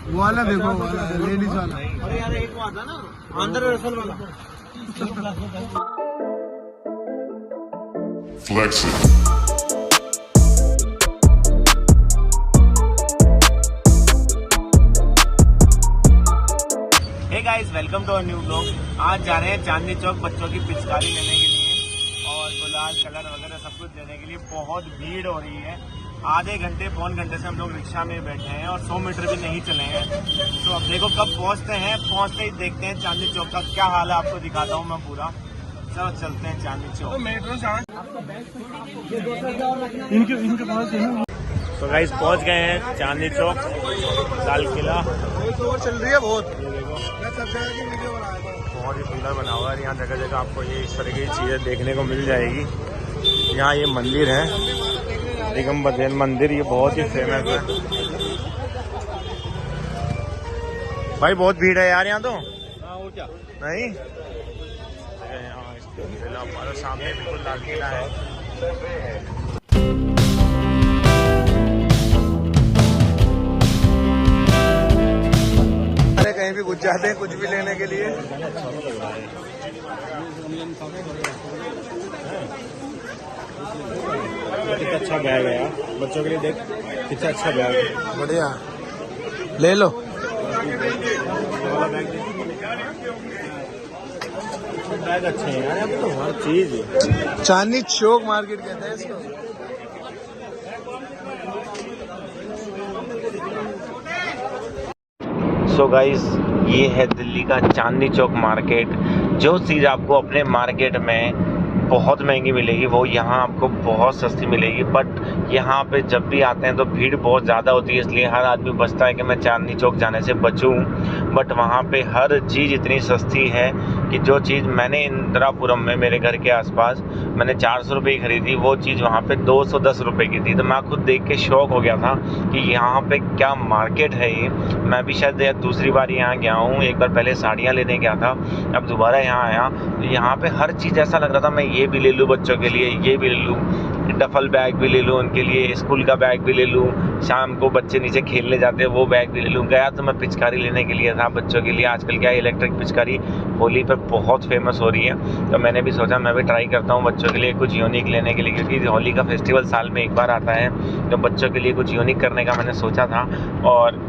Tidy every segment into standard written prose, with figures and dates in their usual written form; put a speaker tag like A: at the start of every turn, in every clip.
A: वो वाला देखो, लेडीज वाला।
B: अरे यार एक वो आता ना आंध्र रसल वाला।
C: Flex it.
B: Hey guys, welcome to our new blog. आज जा रहे हैं चांदनी चौक बच्चों की पिचकारी लेने के लिए और गुलाल कलर वगैरह सब कुछ लेने के लिए। बहुत भीड़ हो रही है। आधे घंटे पौन घंटे से हम लोग रिक्शा में बैठे हैं और 100 मीटर भी नहीं चले हैं। तो अब देखो कब पहुंचते हैं। पहुंचते ही देखते हैं चांदनी चौक का क्या हाल है, आपको दिखाता हूँ मैं पूरा। चलो चलते हैं चांदनी चौक। तो गाइस पहुंच गए हैं चांदनी चौक, लाल किला
A: चल रही है बहुत।
B: बहुत ही सुंदर बना हुआ है। यहाँ जगह जगह आपको ये इस तरह की चीज़ें देखने को मिल जाएगी। यहाँ ये मंदिर है, दिगंबर जैन मंदिर, ये बहुत ही फेमस है। भाई बहुत भीड़ है यार यहाँ तो। और क्या नहीं, यहाँ हमारे सामने बिल्कुल लाल किला है।
A: कहीं भी घुस जाते हैं कुछ भी लेने के लिए।
B: कितना अच्छा बैग है यार बच्चों के लिए, देख कितना अच्छा बैग है।
A: बढ़िया, ले लो।
B: बैग अच्छे हैं यार, तो हर चीज।
A: चांदनी चौक मार्केट कहते हैं इसको।
B: सो गाइस, ये है दिल्ली का चांदनी चौक मार्केट। जो चीज़ आपको अपने मार्केट में बहुत महंगी मिलेगी वो यहाँ आपको बहुत सस्ती मिलेगी। बट यहाँ पे जब भी आते हैं तो भीड़ बहुत ज़्यादा होती है, इसलिए हर आदमी बचता है कि मैं चांदनी चौक जाने से बचूँ। बट वहाँ पे हर चीज़ इतनी सस्ती है कि जो चीज़ मैंने इंदिरापुरम में मेरे घर के आसपास मैंने 400 रुपये की खरीदी, वो चीज़ वहाँ पे 210 रुपये की थी। तो मैं खुद देख के शौक हो गया था कि यहाँ पे क्या मार्केट है ये। मैं भी शायद दूसरी बार यहाँ गया हूँ, एक बार पहले साड़ियाँ लेने गया था, अब दोबारा यहाँ आया। तो यहाँ पे हर चीज़ ऐसा लग रहा था मैं ये भी ले लूँ बच्चों के लिए, ये भी ले लूँ, डफल बैग भी ले लूँ उनके लिए, स्कूल का बैग भी ले लूँ, शाम को बच्चे नीचे खेलने जाते हैं वो बैग भी ले लूँ। गया तो मैं पिचकारी लेने के लिए था बच्चों के लिए। आजकल क्या इलेक्ट्रिक पिचकारी होली पर बहुत फेमस हो रही है, तो मैंने भी सोचा मैं भी ट्राई करता हूँ बच्चों के लिए कुछ यूनिक लेने के लिए, क्योंकि होली का फेस्टिवल साल में एक बार आता है। तो बच्चों के लिए कुछ यूनिक करने का मैंने सोचा था। और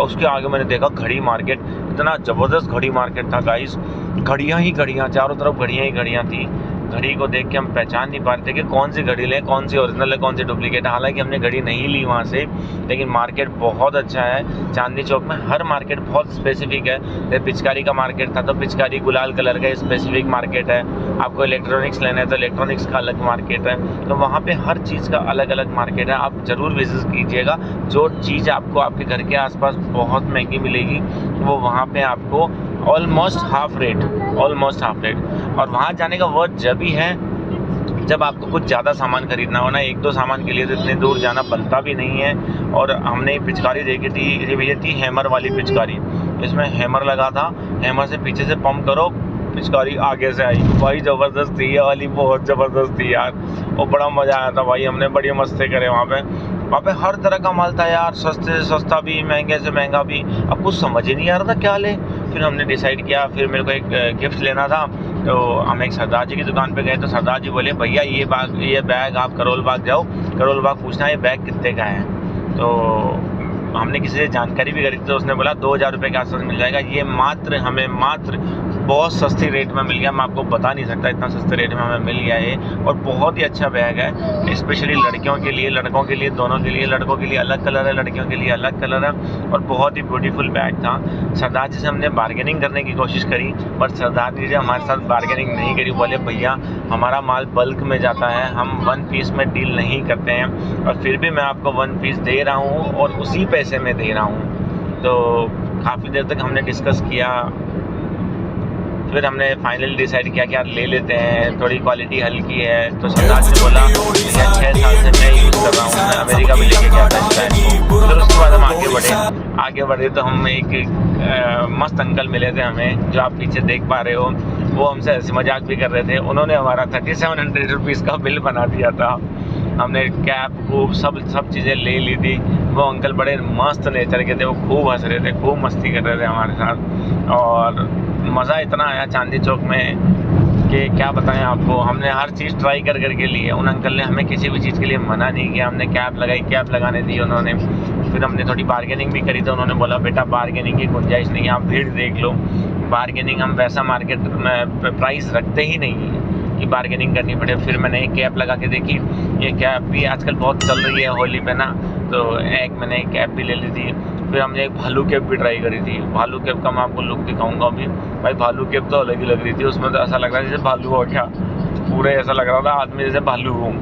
B: उसके आगे मैंने देखा घड़ी मार्केट, इतना ज़बरदस्त घड़ी मार्केट था गाइस। घड़ियाँ ही घड़ियाँ, चारों तरफ घड़ियाँ ही घड़ियाँ थी। घड़ी को देख के हम पहचान नहीं पा रहे थे कि कौन सी घड़ी लें, कौन सी ओरिजिनल है, कौन सी डुप्लीकेट है। हालांकि हमने घड़ी नहीं ली वहाँ से, लेकिन मार्केट बहुत अच्छा है चांदनी चौक में। हर मार्केट बहुत स्पेसिफिक है। जैसे पिचकारी का मार्केट था तो पिचकारी गुलाल कलर का स्पेसिफिक मार्केट है। आपको इलेक्ट्रॉनिक्स लेना है तो इलेक्ट्रॉनिक्स का अलग मार्केट है। तो वहाँ पर हर चीज़ का अलग अलग मार्केट है। आप ज़रूर विजिट कीजिएगा। जो चीज़ आपको आपके घर के आसपास बहुत महंगी मिलेगी वो वहाँ पर आपको ऑलमोस्ट हाफ रेट। और वहाँ जाने का वर्थ जब ही है जब आपको कुछ ज़्यादा सामान खरीदना हो ना। एक दो सामान के लिए तो इतने दूर जाना बनता भी नहीं है। और हमने पिचकारी देखी थी, ये भैया थी हैमर वाली पिचकारी, इसमें हैमर लगा था, हैमर से पीछे से पंप करो पिचकारी आगे से आई। भाई ज़बरदस्त थी ये वाली, बहुत ज़बरदस्त थी यार। और बड़ा मज़ा आया था भाई, हमने बड़ी मस्ती करे वहाँ पे हर तरह का माल था यार, सस्ते से सस्ता भी, महंगे से महंगा भी। अब कुछ समझ ही नहीं आ रहा था क्या ले। फिर हमने डिसाइड किया, फिर मेरे को एक गिफ्ट लेना था, तो हम एक सरदार जी की दुकान पे गए। तो सरदार जी बोले भैया ये बैग आप करोल बाग जाओ, करोल बाग पूछना ये बैग कितने का है। तो हमने किसी से जानकारी भी करी तो उसने बोला 2000 रुपये के आसपास मिल जाएगा। ये हमें मात्र बहुत सस्ती रेट में मिल गया। मैं आपको बता नहीं सकता इतना सस्ते रेट में हमें मिल गया है। और बहुत ही अच्छा बैग है, स्पेशली लड़कियों के लिए, लड़कों के लिए, दोनों के लिए। लड़कों के लिए अलग कलर है, लड़कियों के लिए अलग कलर है। और बहुत ही ब्यूटीफुल बैग था। सरदार जी से हमने बार्गेनिंग करने की कोशिश करी, पर सरदार जी से हमारे साथ बार्गेनिंग नहीं करी। बोले भैया हमारा माल बल्क में जाता है, हम 1 पीस में डील नहीं करते हैं, और फिर भी मैं आपको 1 पीस दे रहा हूँ और उसी पैसे में दे रहा हूँ। तो काफ़ी देर तक हमने डिस्कस किया, फिर हमने फाइनली डिसाइड किया कि यार ले लेते हैं, थोड़ी क्वालिटी हल्की है। तो सरदार जी बोला 6 साल से मैं यूज़ कर रहा हूँ, मैं अमेरिका में लेके गया था इस बैग को। फिर उसके बाद हम आगे बढ़े तो हम एक मस्त अंकल मिले थे हमें, जो आप पीछे देख पा रहे हो। वो हमसे हंसी मजाक भी कर रहे थे। उन्होंने हमारा 3700 रुपीज़ का बिल बना दिया था। हमने कैप को सब चीज़ें ले ली थी। वो अंकल बड़े मस्त नेचर के थे, वो खूब हंस रहे थे, खूब मस्ती कर रहे थे हमारे साथ, और मज़ा इतना आया चांदनी चौक में कि क्या बताएं आपको। हमने हर चीज़ ट्राई करके ली है। उन अंकल ने हमें किसी भी चीज़ के लिए मना नहीं किया। हमने कैप लगाई, कैप लगाने दी उन्होंने। फिर हमने थोड़ी बार्गेनिंग भी करी, तो उन्होंने बोला बेटा बार्गेनिंग की गुंजाइश नहीं है, आप भीड़ देख लो। बार्गेनिंग हम वैसा मार्केट में प्राइस रखते ही नहीं है कि बार्गेनिंग करनी पड़े। फिर मैंने एक कैप लगा के देखी, ये कैप भी आजकल बहुत चल रही है होली पे ना, तो मैंने एक कैप भी ले ली थी। फिर हमने एक भालू कैप भी ट्राई करी थी। भालू कैप का मैं आपको लुक दिखाऊंगा अभी। भाई भालू कैप तो अलग ही लग रही थी, उसमें तो ऐसा लग रहा है जैसे भालू हो गया, पूरे ऐसा लग रहा था हाथ में जैसे भालू हूँ।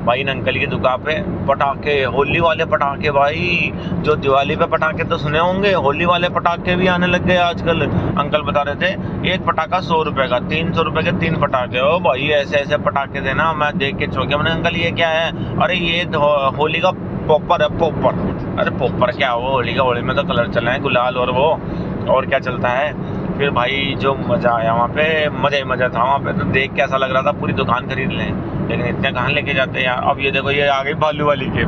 B: भाई इन अंकल की दुकान पे पटाखे, होली वाले पटाखे, भाई जो दिवाली पे पटाखे तो सुने होंगे, होली वाले पटाखे भी आने लग गए आजकल। अंकल बता रहे थे एक पटाखा 100 रुपए का, 300 रुपए के 3 पटाखे। ओ भाई ऐसे ऐसे पटाखे थे ना, मैं देख के चौंक गया। मैंने अंकल ये क्या है? अरे ये होली का पॉपर है, पॉपर। अरे पॉपर क्या हो, होली का, होली में तो कलर चल रहे हैं, गुलाल और वो, और क्या चलता है। फिर भाई जो मज़ा आया वहाँ पे, मज़ा ही मज़ा था वहाँ पे। तो देख के ऐसा लग रहा था पूरी दुकान खरीद लें, लेकिन इतने कहाँ लेके जाते हैं यार। अब ये देखो, ये आ गई भालू वाली के,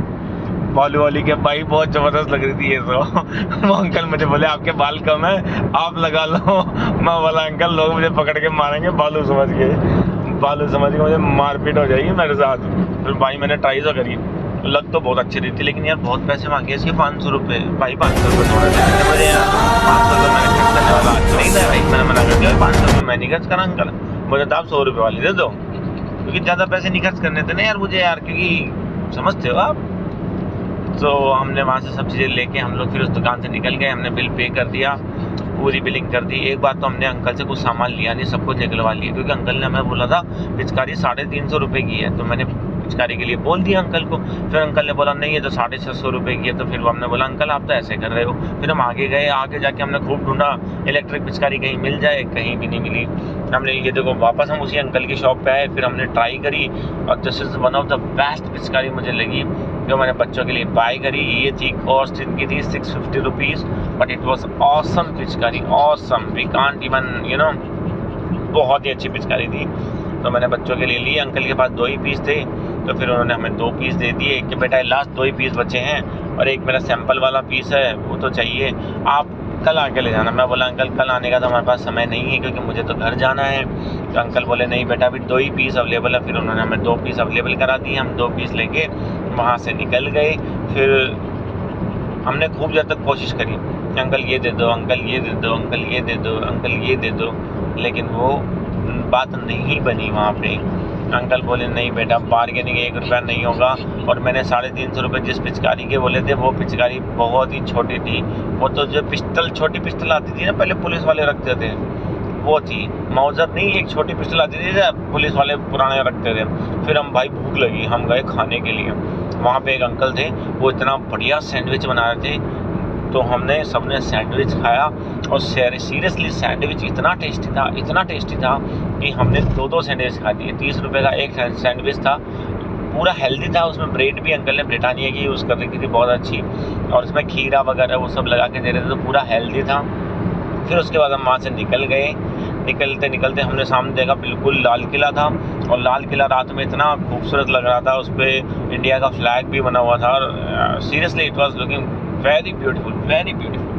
B: भालू वाली के भाई बहुत ज़बरदस्त लग रही थी ये तो। वो अंकल मुझे बोले आपके बाल कम है, आप लगा लो। मैं बोला अंकल लोग मुझे पकड़ के मारेंगे भालू समझ के, भालू समझ के मुझे मारपीट हो जाएगी मेरे साथ। फिर भाई मैंने ट्राई तो करी, लग तो बहुत अच्छी रही थी, लेकिन यार बहुत पैसे मांगे इसके, 500 रुपये। भाई 500 रुपये थोड़ा देते मुझे यार, 500 रुपये मैंने खर्च करने वाला आज नहीं था भाई। मैंने मना कर दिया 500 रुपये मैं नहीं खर्च करा अंकल, मुझे तो आप 100 रुपये वाली दे दो, क्योंकि ज़्यादा पैसे नहीं खर्च करने थे ना यार मुझे यार, क्योंकि समझते हो आप। तो हमने वहाँ से सब चीज़ें लेके हम लोग फिर उस दुकान से निकल गए। हमने बिल पे कर दिया, पूरी बिलिंग कर दी। एक बात तो हमने अंकल से कुछ सामान लिया नहीं, सब कुछ निकलवा लिया, क्योंकि अंकल ने हमें बोला था पिचकारी 350 रुपये की है, तो मैंने पिचकारी के लिए बोल दिया अंकल को। फिर अंकल ने बोला नहीं ये तो 650 रुपये की है, तो फिर हमने बोला अंकल आप तो ऐसे कर रहे हो। फिर हम आगे गए, आगे जाके हमने खूब ढूंढा इलेक्ट्रिक पिचकारी कहीं मिल जाए, कहीं भी नहीं मिली। हमने ये देखो वापस हम उसी अंकल की शॉप पे आए, फिर हमने ट्राई करी, और this is one of the best पिचकारी मुझे लगी जो मैंने बच्चों के लिए बाय करी। ये थी, कॉस्ट इनकी थी 650 rupees, but it was awesome pichkari, awesome, we can't even you know, बहुत ही अच्छी पिचकारी थी। तो मैंने बच्चों के लिए ली। अंकल के पास 2 ही पीस थे, तो फिर उन्होंने हमें 2 पीस दे दिए कि बेटा लास्ट 2 ही पीस बचे हैं, और एक मेरा सैंपल वाला पीस है वो तो चाहिए, आप कल आके ले जाना। मैं बोला अंकल कल आने का तो हमारे पास समय नहीं है, क्योंकि मुझे तो घर जाना है। तो अंकल बोले नहीं बेटा अभी 2 ही पीस अवेलेबल है। फिर उन्होंने हमें 2 पीस अवेलेबल करा दिए। हम 2 पीस लेके वहाँ से निकल गए। फिर हमने खूब देर तक कोशिश करी, अंकल ये दे दो, अंकल ये दे दो, अंकल ये दे दो, अंकल ये दे दो, लेकिन वो बात नहीं बनी वहाँ पे। अंकल बोले नहीं बेटा बार्गेनिंग 1 रुपया नहीं होगा। और मैंने 350 रुपये जिस पिचकारी के बोले थे, वो पिचकारी बहुत ही छोटी थी। वो तो जो पिस्टल, छोटी पिस्टल आती थी ना पहले पुलिस वाले रखते थे, वो थी। माउजर नहीं, एक छोटी पिस्टल आती थी पुलिस वाले पुराने रखते थे। फिर हम भाई भूख लगी, हम गए खाने के लिए। वहाँ पे एक अंकल थे, वो इतना बढ़िया सैंडविच बना रहे थे, तो हमने सबने सैंडविच खाया। और सीरियसली सैंडविच इतना टेस्टी था कि हमने 2 सैंडविच खा दिए। 30 रुपये का एक सैंडविच था, पूरा हेल्दी था। उसमें ब्रेड भी अंकल ने ब्रिटानिया की यूज़ कर रखी थी बहुत अच्छी, और उसमें खीरा वगैरह वो सब लगा के दे रहे थे, तो पूरा हेल्दी था। फिर उसके बाद हम वहाँ से निकल गए। निकलते हमने सामने देखा बिल्कुल लाल किला था, और लाल किला रात में इतना खूबसूरत लग रहा था, उस पर इंडिया का फ्लैग भी बना हुआ था। और seriously it was looking very beautiful, very beautiful.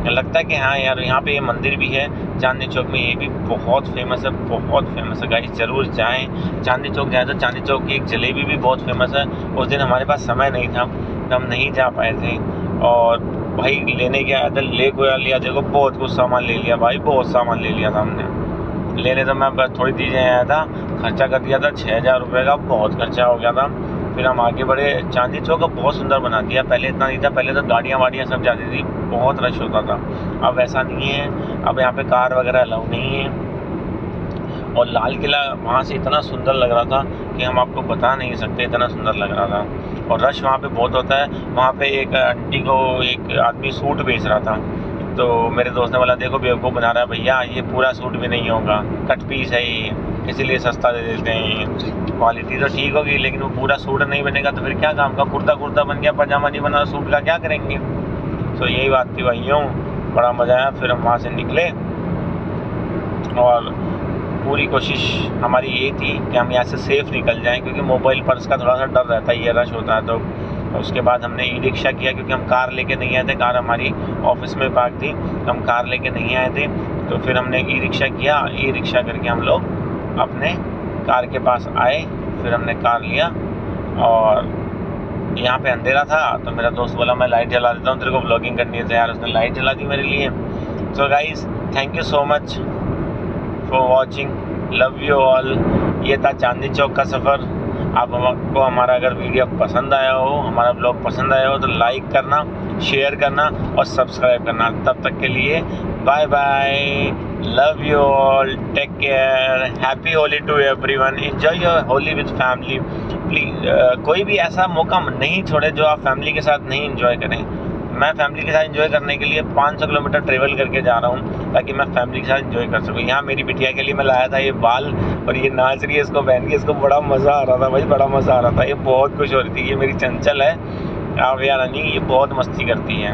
B: लगता है कि हाँ यार यहाँ पे ये मंदिर भी है चांदनी चौक में, ये भी बहुत फेमस है, बहुत फेमस है। गाइस ज़रूर जाएँ, चांदनी चौक जाएँ तो चांदनी चौक की एक जलेबी भी बहुत फेमस है। उस दिन हमारे पास समय नहीं था, तो हम नहीं जा पाए थे। और भाई लेने गया था, ले गया लिया, देखो बहुत कुछ सामान ले लिया भाई, बहुत सामान ले लिया था हमने। लेने तो मैं बस थोड़ी चीज़ें आया था, खर्चा कर दिया था 6000 रुपये का, बहुत खर्चा हो गया था। फिर हम आगे बढ़े। चांदनी चौक अब बहुत सुंदर बना दिया, पहले इतना नहीं था। पहले तो गाड़ियाँ वाड़ियाँ सब जाती थी, बहुत रश होता था। अब वैसा नहीं है, अब यहाँ पे कार वगैरह अलाउ नहीं है। और लाल किला वहाँ से इतना सुंदर लग रहा था कि हम आपको बता नहीं सकते, इतना सुंदर लग रहा था। और रश वहाँ पे बहुत होता है। वहाँ पे एक आंटी को एक आदमी सूट बेच रहा था, तो मेरे दोस्त ने बोला देखो बेवकूफ़ बना रहा है भैया, ये पूरा सूट भी नहीं होगा, कट पीस है ये, इसीलिए सस्ता दे देते हैं। क्वालिटी तो ठीक होगी, लेकिन वो पूरा सूट नहीं बनेगा तो फिर क्या काम का। कुर्ता बन गया, पजामा नहीं बना, सूट का क्या करेंगे। तो यही बात थी भाइयों, बड़ा मज़ा आया। फिर हम वहाँ से निकले और पूरी कोशिश हमारी यही थी कि हम यहाँ से सेफ़ निकल जाएं, क्योंकि मोबाइल पर्स का थोड़ा सा डर रहता है, ये रश होता है। तो उसके बाद हमने ई रिक्शा किया, क्योंकि हम कार लेके नहीं आए थे, कार हमारी ऑफिस में पार्क थी, तो हम कार लेके नहीं आए थे। तो फिर हमने ई रिक्शा किया, ई रिक्शा करके हम लोग अपने कार के पास आए। फिर हमने कार लिया और यहाँ पे अंधेरा था, तो मेरा दोस्त बोला मैं लाइट जला देता हूँ, तेरे को ब्लॉगिंग करनी है। तो यार उसने लाइट जला दी मेरे लिए। So guys, thank you so much for watching, love you all. ये था चांदनी चौक का सफ़र। आपको हमारा अगर वीडियो पसंद आया हो, हमारा ब्लॉग पसंद आया हो, तो लाइक करना, शेयर करना और सब्सक्राइब करना। तब तक के लिए bye bye, love you all, take care, happy Holi to everyone, enjoy your Holi with family. Please कोई भी ऐसा मौका नहीं छोड़े जो आप फैमिली के साथ नहीं एंजॉय करें। मैं फैमिली के साथ एंजॉय करने के लिए 500 किलोमीटर ट्रेवल करके जा रहा हूँ, ताकि मैं फैमिली के साथ एंजॉय कर सकूँ। यहाँ मेरी बिटिया के लिए मैं लाया था ये बाल, और ये नाच रही है इसको पहन के, इसको बड़ा मज़ा आ रहा था भाई, बड़ा मज़ा आ रहा था। ये बहुत खुश हो रही थी। ये मेरी चंचल है काव्या रानी, ये बहुत मस्ती करती है,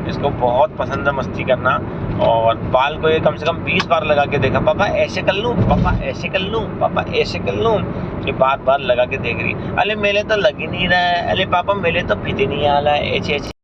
B: इसको बहुत पसंद है मस्ती करना। और बाल को ये कम से कम 20 बार लगा के देखा, पापा ऐसे कर लूँ, पापा ऐसे कर लूँ, पापा ऐसे कर लूँ। ये बार बार लगा के देख रही, अरे मेरे तो लग ही नहीं रहा है, अरे पापा मेरे तो फिट ही नहीं आ रहा है, ऐसे ऐसे।